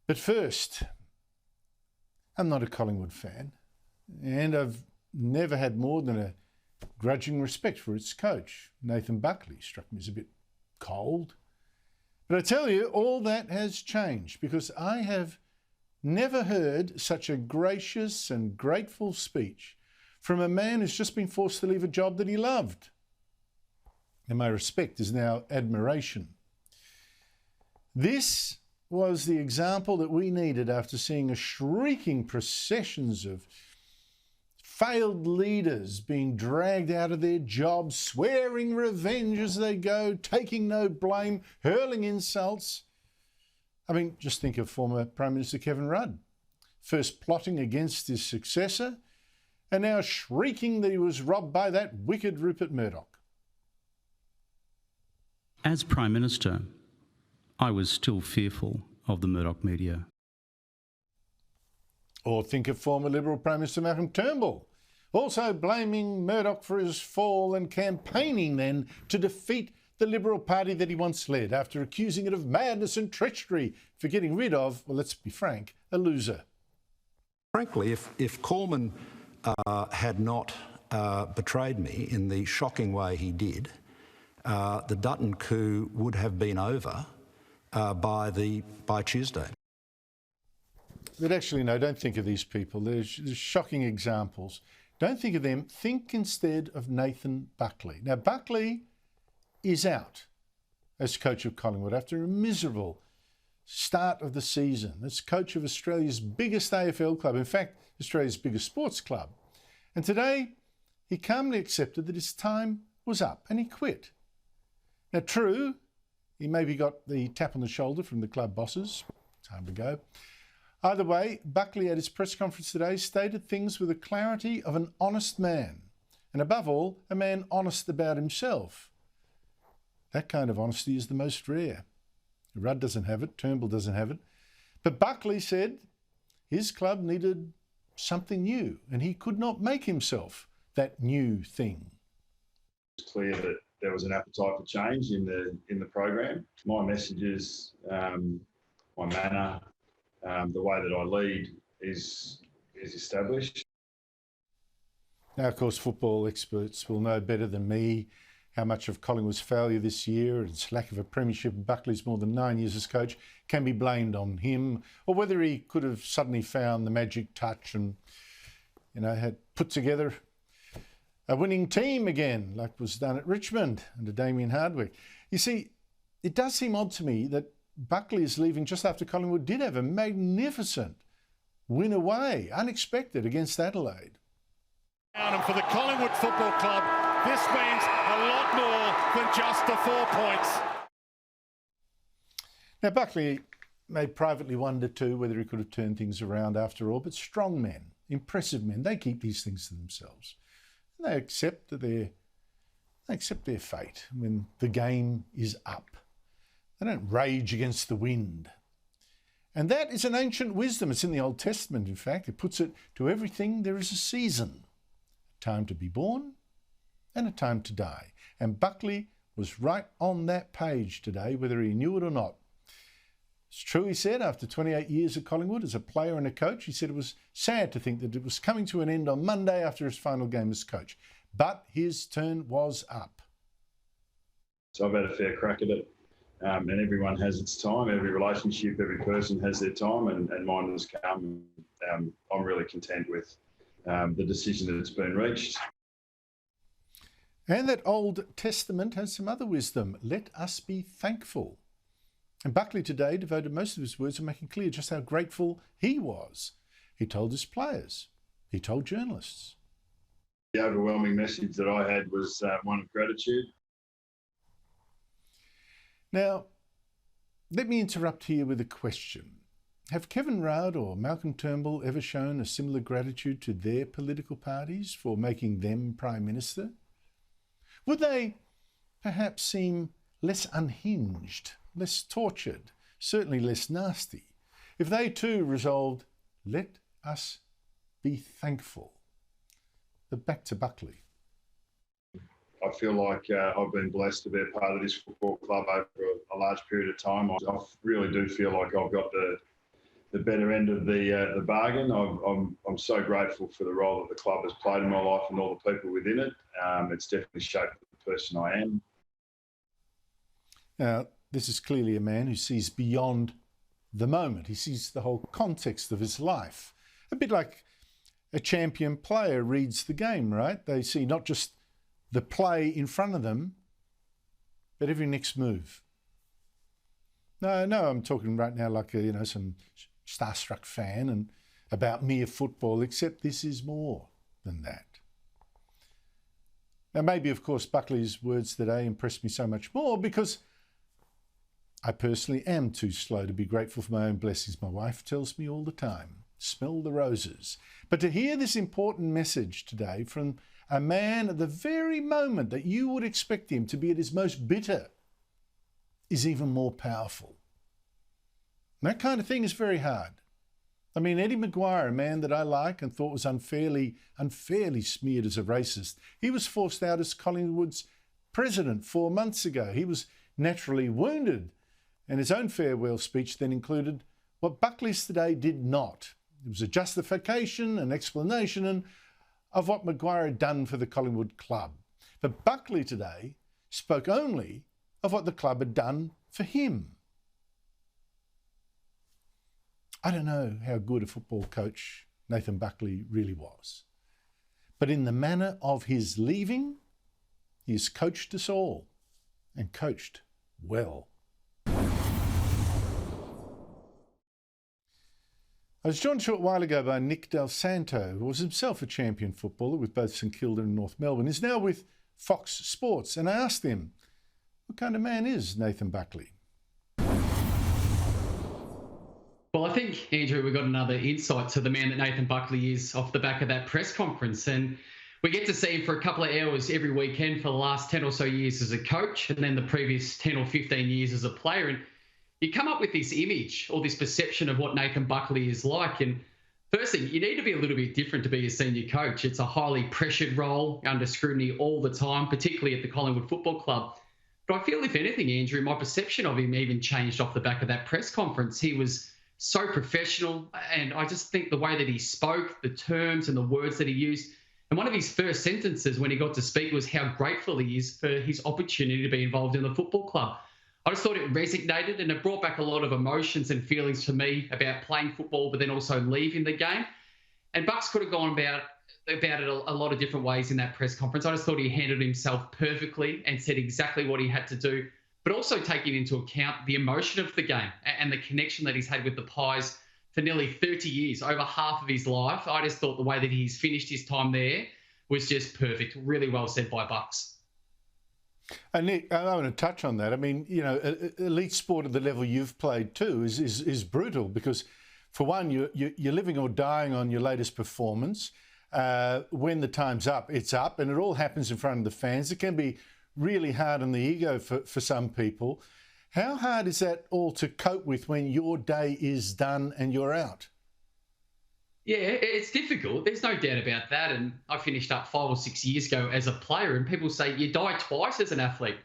But first, I'm not a Collingwood fan, and I've never had more than a grudging respect for its coach. Nathan Buckley struck me as a bit cold. But I tell you, all that has changed, because I have never heard such a gracious and grateful speech from a man who's just been forced to leave a job that he loved. And my respect is now admiration. This was the example that we needed after seeing a shrieking processions of failed leaders being dragged out of their jobs, swearing revenge as they go, taking no blame, hurling insults. I mean, just think of former Prime Minister Kevin Rudd, first plotting against his successor and now shrieking that he was robbed by that wicked Rupert Murdoch. As Prime Minister, I was still fearful of the Murdoch media. Or think of former Liberal Prime Minister Malcolm Turnbull, also blaming Murdoch for his fall and campaigning then to defeat the Liberal Party that he once led, after accusing it of madness and treachery for getting rid of, well, let's be frank, a loser. Frankly, if Cormann had not betrayed me in the shocking way he did, the Dutton coup would have been over by Tuesday. But actually, no, don't think of these people. There's shocking examples. Don't think of them. Think instead of Nathan Buckley. Now, Buckley is out as coach of Collingwood after a miserable start of the season. As coach of Australia's biggest AFL club, in fact, Australia's biggest sports club. And today, he calmly accepted that his time was up and he quit. Now, true, he maybe got the tap on the shoulder from the club bosses time to go. Either way, Buckley at his press conference today stated things with the clarity of an honest man, and above all, a man honest about himself. That kind of honesty is the most rare. Rudd doesn't have it, Turnbull doesn't have it, but Buckley said his club needed something new, and he could not make himself that new thing. It's clear that there was an appetite for change in the program. My messages, my manner, the way that I lead is established. Now, of course, football experts will know better than me how much of Collingwood's failure this year and its lack of a premiership in Buckley's more than 9 years as coach can be blamed on him, or whether he could have suddenly found the magic touch and, had put together a winning team again, like was done at Richmond under Damien Hardwick. You see, it does seem odd to me that Buckley is leaving just after Collingwood did have a magnificent win away, unexpected, against Adelaide. And for the Collingwood Football Club, this means a lot more than just the 4 points. Now, Buckley may privately wonder too whether he could have turned things around after all, but strong men, impressive men, they keep these things to themselves. And they accept their fate when the game is up. They don't rage against the wind. And that is an ancient wisdom. It's in the Old Testament, in fact. It puts it to everything there is a season. A time to be born and a time to die. And Buckley was right on that page today, whether he knew it or not. It's true, he said, after 28 years at Collingwood as a player and a coach, he said it was sad to think that it was coming to an end on Monday after his final game as coach. But his turn was up. So I've had a fair crack at it. And everyone has its time. Every relationship, every person has their time, and mine has come. I'm really content with the decision that's been reached. And that Old Testament has some other wisdom. Let us be thankful. And Buckley today devoted most of his words to making clear just how grateful he was. He told his players. He told journalists. The overwhelming message that I had was one of gratitude. Now, let me interrupt here with a question. Have Kevin Rudd or Malcolm Turnbull ever shown a similar gratitude to their political parties for making them Prime Minister? Would they perhaps seem less unhinged, less tortured, certainly less nasty, if they too resolved, let us be thankful? But back to Buckley. I feel like I've been blessed to be a part of this football club over a large period of time. I really do feel like I've got the better end of the bargain. I'm so grateful for the role that the club has played in my life and all the people within it. It's definitely shaped the person I am. Now, this is clearly a man who sees beyond the moment. He sees the whole context of his life. A bit like a champion player reads the game, right? They see not just the play in front of them, but every next move. No, I'm talking right now like some starstruck fan and about mere football, except this is more than that. Now, maybe, of course, Buckley's words today impressed me so much more because I personally am too slow to be grateful for my own blessings. My wife tells me all the time, smell the roses. But to hear this important message today from a man at the very moment that you would expect him to be at his most bitter is even more powerful. And that kind of thing is very hard. I mean, Eddie Maguire, a man that I like and thought was unfairly smeared as a racist, he was forced out as Collingwood's president 4 months ago. He was naturally wounded, and his own farewell speech then included what Buckley's today did not. It was a justification, an explanation of what Maguire had done for the Collingwood club. But Buckley today spoke only of what the club had done for him. I don't know how good a football coach Nathan Buckley really was, but in the manner of his leaving, he has coached us all, and coached well. I was joined a short while ago by Nick Del Santo, who was himself a champion footballer with both St Kilda and North Melbourne. He's now with Fox Sports, and I asked him, what kind of man is Nathan Buckley? Well, I think, Andrew, we got another insight to the man that Nathan Buckley is off the back of that press conference. And we get to see him for a couple of hours every weekend for the last 10 or so years as a coach, and then the previous 10 or 15 years as a player. And you come up with this image or this perception of what Nathan Buckley is like. And first thing, you need to be a little bit different to be a senior coach. It's a highly pressured role, under scrutiny all the time, particularly at the Collingwood Football Club. But I feel, if anything, Andrew, my perception of him even changed off the back of that press conference. He was so professional, and I just think the way that he spoke, the terms and the words that he used, and one of his first sentences when he got to speak was how grateful he is for his opportunity to be involved in the football club. I just thought it resonated, and it brought back a lot of emotions and feelings for me about playing football, but then also leaving the game. And Bucks could have gone about it a lot of different ways in that press conference. I just thought he handled himself perfectly and said exactly what he had to do, but also taking into account the emotion of the game and the connection that he's had with the Pies for nearly 30 years, over half of his life. I just thought the way that he's finished his time there was just perfect. Really well said by Bucks. And Nick, I want to touch on that. I mean, elite sport at the level you've played too is brutal because, for one, you're living or dying on your latest performance. When the time's up, it's up, and it all happens in front of the fans. It can be really hard on the ego for some people. How hard is that all to cope with when your day is done and you're out? Yeah, it's difficult. There's no doubt about that. And I finished up 5 or 6 years ago as a player, and people say you die twice as an athlete.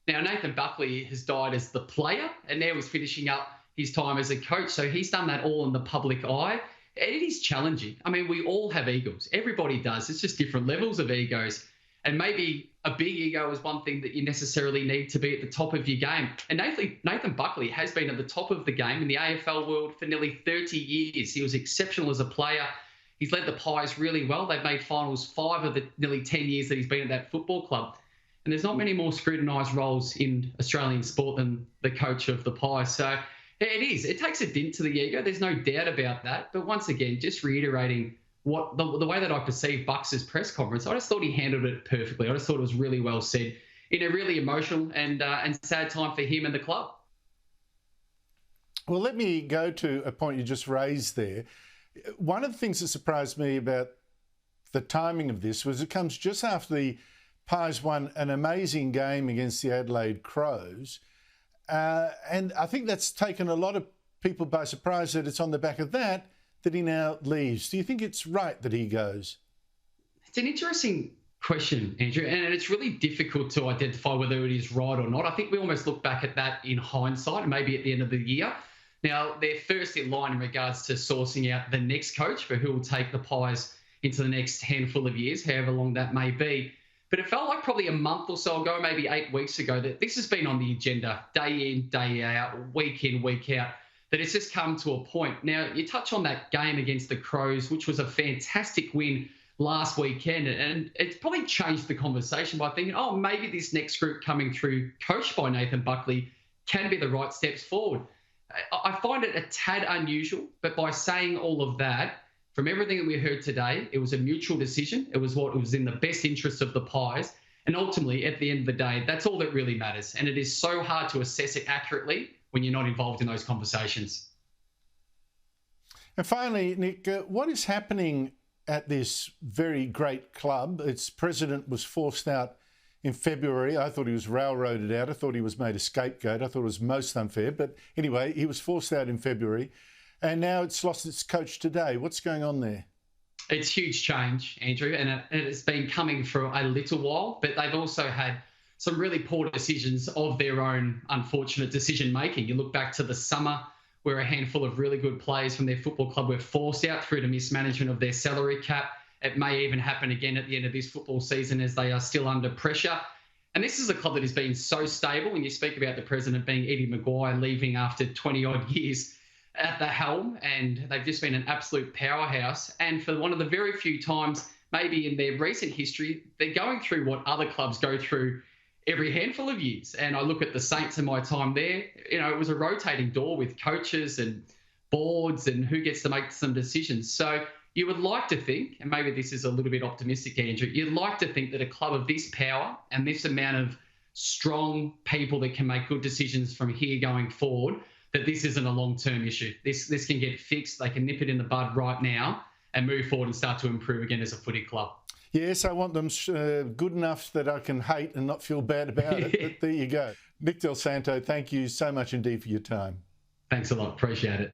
Now, Nathan Buckley has died as the player, and now he's finishing up his time as a coach. So he's done that all in the public eye. It is challenging. I mean, we all have egos. Everybody does. It's just different levels of egos. And maybe a big ego is one thing that you necessarily need to be at the top of your game. And Nathan Buckley has been at the top of the game in the AFL world for nearly 30 years. He was exceptional as a player. He's led the Pies really well. They've made finals 5 of the nearly 10 years that he's been at that football club. And there's not many more scrutinised roles in Australian sport than the coach of the Pies. So it is. It takes a dent to the ego. There's no doubt about that. But once again, just reiterating what the way that I perceived Bucks' press conference, I just thought he handled it perfectly. I just thought it was really well said in a really emotional and sad time for him and the club. Well, let me go to a point you just raised there. One of the things that surprised me about the timing of this was it comes just after the Pies won an amazing game against the Adelaide Crows. And I think that's taken a lot of people by surprise that it's on the back of that he now leaves. Do you think it's right that he goes? It's an interesting question, Andrew, and it's really difficult to identify whether it is right or not. I think we almost look back at that in hindsight, maybe at the end of the year. Now, they're first in line in regards to sourcing out the next coach for who will take the Pies into the next handful of years, however long that may be. But it felt like probably a month or so ago, maybe 8 weeks ago, that this has been on the agenda day in, day out, week in, week out, that it's just come to a point. Now, you touch on that game against the Crows, which was a fantastic win last weekend, and it's probably changed the conversation by thinking, oh, maybe this next group coming through, coached by Nathan Buckley, can be the right steps forward. I find it a tad unusual, but by saying all of that, from everything that we heard today, it was a mutual decision. It was what was in the best interest of the Pies. And ultimately, at the end of the day, that's all that really matters. And it is so hard to assess it accurately when you're not involved in those conversations. And finally, Nick, what is happening at this very great club? Its president was forced out in February. I thought he was railroaded out. I thought he was made a scapegoat. I thought it was most unfair. But anyway, he was forced out in February. And now it's lost its coach today. What's going on there? It's huge change, Andrew, and it's been coming for a little while, but they've also had some really poor decisions of their own unfortunate decision-making. You look back to the summer where a handful of really good players from their football club were forced out through to mismanagement of their salary cap. It may even happen again at the end of this football season as they are still under pressure. And this is a club that has been so stable. When you speak about the president being Eddie Maguire, leaving after 20-odd years at the helm, and they've just been an absolute powerhouse. And for one of the very few times, maybe in their recent history, they're going through what other clubs go through every handful of years. And I look at the Saints in my time there, it was a rotating door with coaches and boards and who gets to make some decisions. So you would like to think, and maybe this is a little bit optimistic, Andrew, you'd like to think that a club of this power and this amount of strong people that can make good decisions from here going forward, that this isn't a long-term issue. This can get fixed. They can nip it in the bud right now and move forward and start to improve again as a footy club. Yes, I want them good enough that I can hate and not feel bad about it. But there you go. Nick Del Santo, thank you so much indeed for your time. Thanks a lot. Appreciate it.